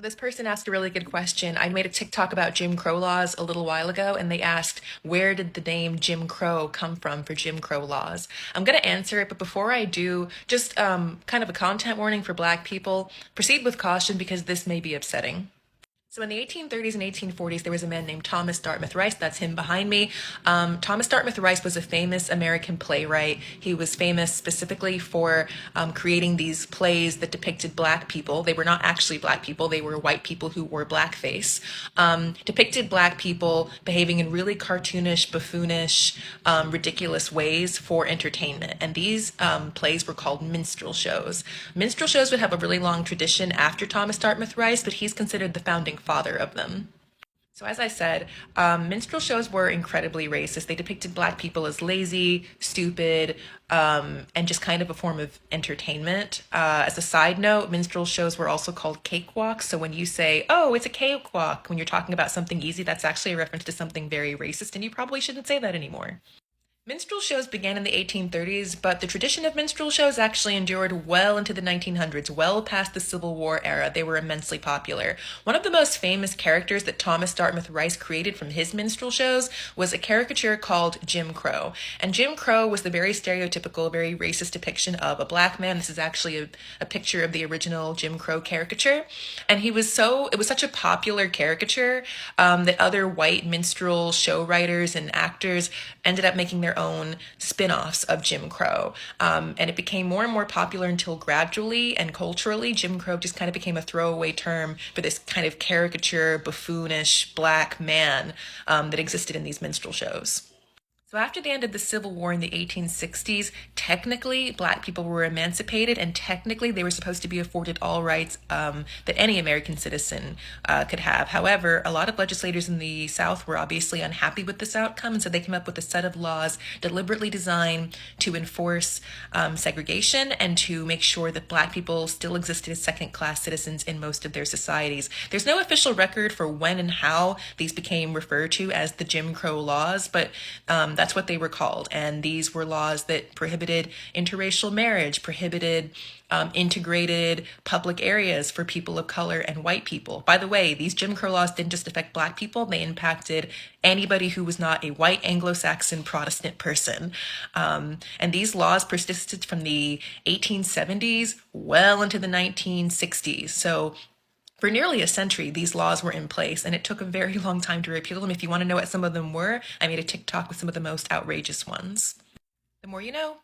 This person asked a really good question. I made a TikTok about Jim Crow laws a little while ago, and they asked, where did the name Jim Crow come from for Jim Crow laws? I'm going to answer it, but before I do, just kind of a content warning for Black people. Proceed with caution because this may be upsetting. So in the 1830s and 1840s, there was a man named Thomas Dartmouth Rice. That's him behind me. Thomas Dartmouth Rice was a famous American playwright. He was famous specifically for creating these plays that depicted Black people. They were not actually Black people. They were white people who wore blackface. Depicted Black people behaving in really cartoonish, buffoonish, ridiculous ways for entertainment. And these plays were called minstrel shows. Minstrel shows would have a really long tradition after Thomas Dartmouth Rice, but he's considered the founding father of them. So as I said, minstrel shows were incredibly racist. They depicted Black people as lazy, stupid, and just kind of a form of entertainment. As a side note, minstrel shows were also called cakewalks. So when you say, oh, it's a cakewalk, when you're talking about something easy, that's actually a reference to something very racist, and you probably shouldn't say that anymore. Minstrel shows began in the 1830s, but the tradition of minstrel shows actually endured well into the 1900s, well past the Civil War era. They were immensely popular. One of the most famous characters that Thomas Dartmouth Rice created from his minstrel shows was a caricature called Jim Crow. And Jim Crow was the very stereotypical, very racist depiction of a Black man. This is actually a picture of the original Jim Crow caricature. And it was such a popular caricature that other white minstrel show writers and actors ended up making their own spin-offs of Jim Crow. And it became more and more popular until gradually and culturally, Jim Crow just kind of became a throwaway term for this kind of caricature, buffoonish Black man that existed in these minstrel shows. So after the end of the Civil War in the 1860s, technically Black people were emancipated and technically they were supposed to be afforded all rights that any American citizen could have. However, a lot of legislators in the South were obviously unhappy with this outcome, and so they came up with a set of laws deliberately designed to enforce segregation and to make sure that Black people still existed as second-class citizens in most of their societies. There's no official record for when and how these became referred to as the Jim Crow laws, but that's what they were called. And these were laws that prohibited interracial marriage, prohibited integrated public areas for people of color and white people. By the way, these Jim Crow laws didn't just affect Black people, they impacted anybody who was not a white Anglo-Saxon Protestant person. And these laws persisted from the 1870s well into the 1960s. So for nearly a century, these laws were in place, and it took a very long time to repeal them. If you want to know what some of them were, I made a TikTok with some of the most outrageous ones. The more you know.